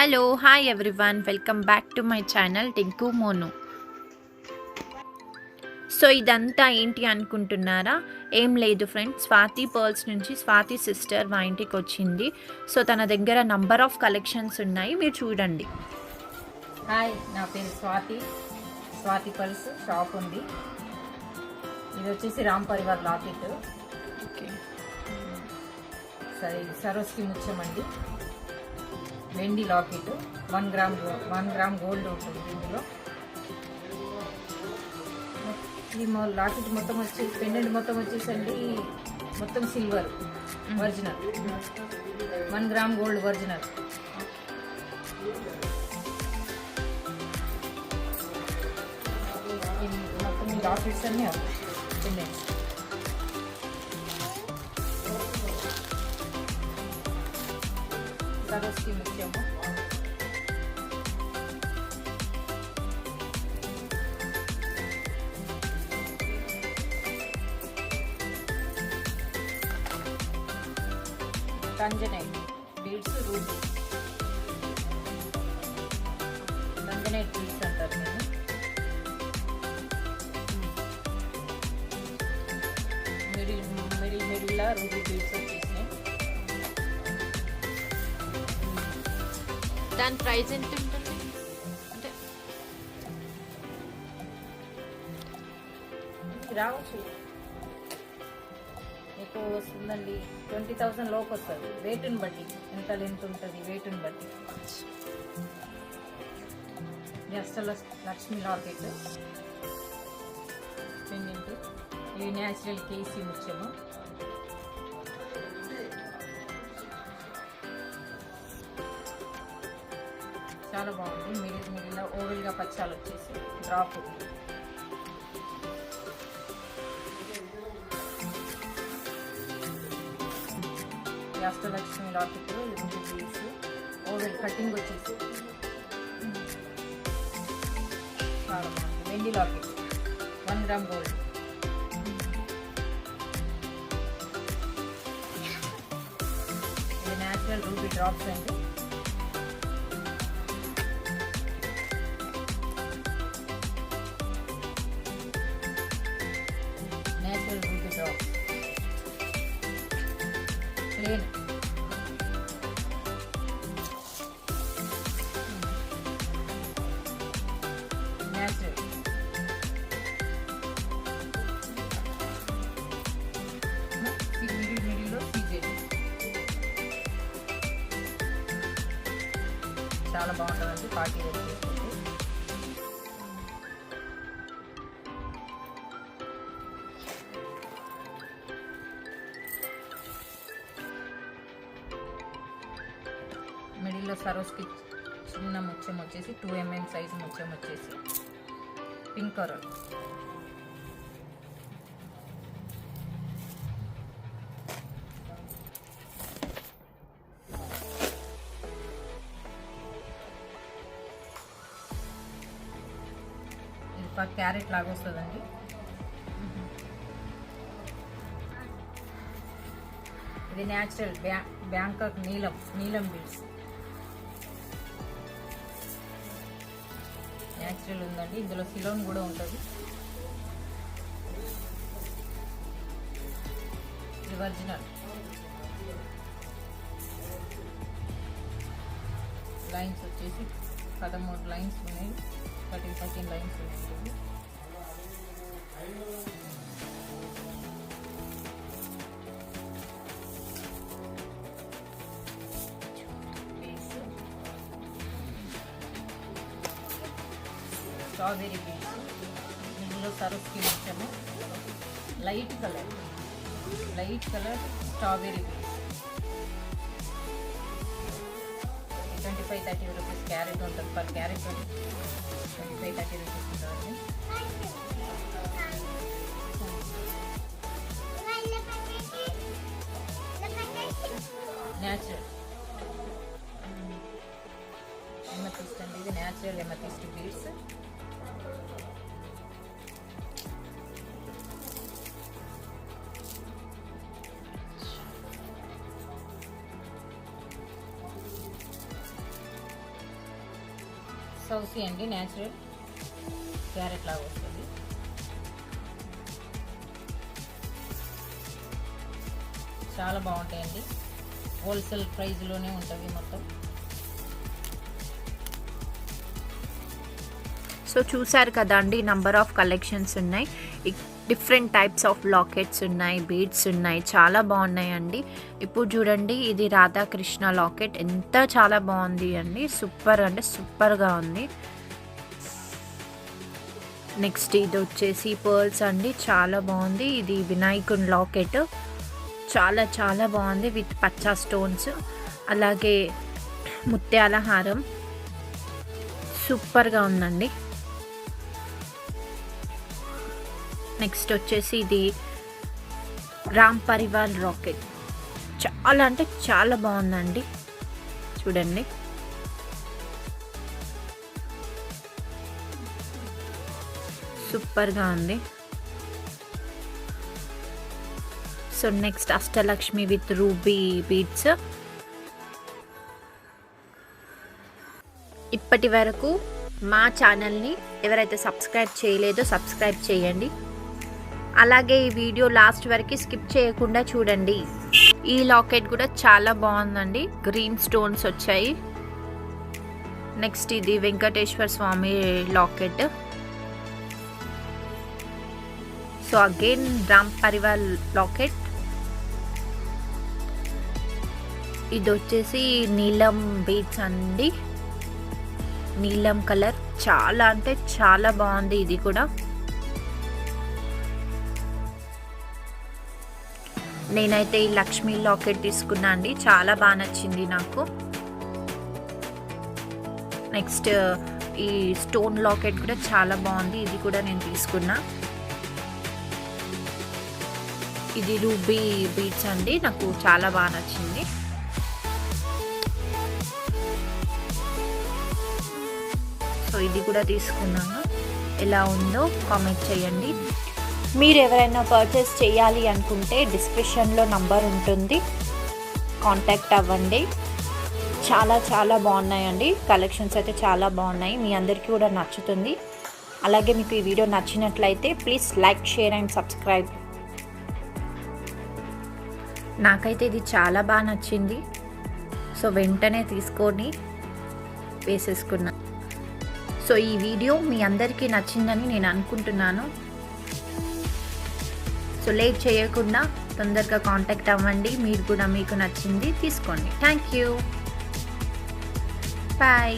Hello hi everyone welcome back to my channel Tinku Monu. So ఇదంతా ఏంటి అనుకుంటున్నారా? ఏం లేదు ఫ్రెండ్స్, స్వాతి పర్ల్స్ నుంచి స్వాతి సిస్టర్ మా ఇంటికి వచ్చింది. సో తన దగ్గర నంబర్ ఆఫ్ కలెక్షన్స్ ఉన్నాయి, మీరు చూడండి. హాయ్, నా పేరు స్వాతి. స్వాతి పర్ల్స్ షాప్ ఉంది. ఇది వచ్చేసి రామ్ పరివార్ లాకెట్. ఓకే, సరే, సరోస్కి ముత్యం అండి. వెండి లాకెట్ 1 గ్రామ్ గోల్డ్ ఉంటుంది ఇందులో. ఈ లాకెట్ మొత్తం వచ్చి పెండెంట్ మొత్తం వచ్చేసండి మొత్తం silver original, 1 gram gold original. మొత్తం ఈ లాకెట్స్ అన్నీ పెండెంట్స్. సరోస్కి ముత్యము, tanzanite beads, ruby tanzanite beads అంటారు నేను. మిడిల్లో రూబీ బీడ్స్ వచ్చేసినాయి. దాని ప్రైస్ ఎంత ఉంటుంది? అంటే రావచ్చు, ఎక్కువ వస్తుందండి. 20,000 లోపు వస్తుంది. వెయిట్ని బట్టి, ఎంత లెంత్ ఉంటుంది వెయిట్ని బట్టి. Lakshmi locket pendant. ఇవి న్యాచురల్ కేసీ ముత్యము. చాలా బాగుంది. మిడిల్లో ఓవెల్గా పచ్చాలు వచ్చేసి డ్రాప్. అష్టలక్ష్మి లాకెట్, రెండు పీస్ ఓవెల్ కటింగ్ వచ్చేసి చాలా బాగుంది. వెండి లాకెట్ 1 గ్రామ్ గోల్డ్. ఇది న్యాచురల్ రూబీ డ్రాప్స్ అండి. Natural ruby drops plane. Natural మిడిల్లో సీజెడ్. చాలా బాగుంటుందండి పార్టీ వేర్ చేసుకుంటే. మిడిల్లో సరోస్కి చిన్న ముత్యం వచ్చేసి 2 mm సైజు ముత్యం వచ్చేసి పింక్ కలర్. ఇది క్యారెట్ లాగా వస్తుందండి. ఇది న్యాచురల్ బ్యాంకాక్ నీలం బీడ్స్. న్యాచురల్ ఉందండి. ఇందులో సిలోన్ కూడా ఉంటుంది. ఇది ఒరిజినల్. లైన్స్ వచ్చేసి 13 లైన్స్ ఉన్నాయి. 13 లైన్స్ ఉన్నాయి. Strawberry beads. ఇందులో సరోస్కి ముత్యము, light colour strawberry beads. 25-30 rupees carat ఉంటుంది. పర్ క్యారెట్ 25-30 రూపీస్ ఉంటుంది. న్యాచురల్ ఎమతిస్ట్ అండి. ఇది న్యాచురల్ ఎమతిస్ట్ బీడ్స్. సౌసీ అండి, న్యాచురల్ క్యారెట్ లాగా వస్తుంది. చాలా బాగుంటాయండి, హోల్సేల్ ప్రైస్లోనే ఉంటుంది మొత్తం. సో చూసారు కదా అండి, నంబర్ ఆఫ్ కలెక్షన్స్ ఉన్నాయి, డిఫరెంట్ టైప్స్ ఆఫ్ లాకెట్స్ ఉన్నాయి, బీడ్స్ ఉన్నాయి, చాలా బాగున్నాయండి. ఇప్పుడు చూడండి, ఇది రాధాకృష్ణ లాకెట్ ఎంత చాలా బాగుంది అండి, సూపర్ అంటే సూపర్గా ఉంది. నెక్స్ట్ ఇది వచ్చేసి పర్ల్స్ అండి, చాలా బాగుంది. ఇది వినాయకుని లాకెట్, చాలా చాలా బాగుంది విత్ పచ్చా స్టోన్స్, అలాగే ముత్యాల హారం, సూపర్గా ఉందండి. నెక్స్ట్ వచ్చేసి ఇది రామ్ పరివార్ రాకెట్, చాలా అంటే చాలా బాగుందండి, చూడండి. సూపర్గా ఉంది. So next Ashtalakshmi with ruby beads. ఇప్పటి వరకు మా ఛానల్ని ఎవరైతే సబ్స్క్రైబ్ చేయలేదో సబ్స్క్రైబ్ చేయండి. అలాగే ఈ వీడియో లాస్ట్ వరకు స్కిప్ చేయకుండా చూడండి. ఈ లాకెట్ కూడా చాలా బాగుందండి, గ్రీన్ స్టోన్స్ వచ్చాయి. నెక్స్ట్ ఇది Venkateswara Swamy locket. So again Ram Parivar locket. ఇది వచ్చేసి నీలం బీడ్స్ అండి, నీలం కలర్, చాలా అంటే చాలా బాగుంది ఇది కూడా. నేనైతే ఈ లక్ష్మీ లాకెట్ తీసుకున్నా అండి, చాలా బాగా నచ్చింది నాకు. నెక్స్ట్ ఈ స్టోన్ లాకెట్ కూడా చాలా బాగుంది, ఇది కూడా నేను తీసుకున్నా. ఇది రూబీ బీడ్స్ అండి, నాకు చాలా బాగా నచ్చింది. సో ఇది కూడా తీసుకున్నాను, ఎలా ఉందో కామెంట్ చేయండి. మీరు ఎవరైనా పర్చేస్ చేయాలి అనుకుంటే డిస్క్రిప్షన్లో నంబర్ ఉంటుంది, కాంటాక్ట్ అవ్వండి. చాలా చాలా బాగున్నాయండి, కలెక్షన్స్ అయితే చాలా బాగున్నాయి, మీ అందరికీ కూడా నచ్చుతుంది. అలాగే మీకు ఈ వీడియో నచ్చినట్లయితే please like, share and subscribe. నాకైతే ఇది చాలా బాగా నచ్చింది, సో వెంటనే తీసుకొని వేసేసుకున్నా. సో ఈ వీడియో మీ అందరికీ నచ్చిందని నేను అనుకుంటున్నాను. సో లేట్ చేయకుండా తొందరగా కాంటాక్ట్ అవ్వండి, మీరు కూడా మీకు నచ్చింది తీసుకోండి. Thank you, bye.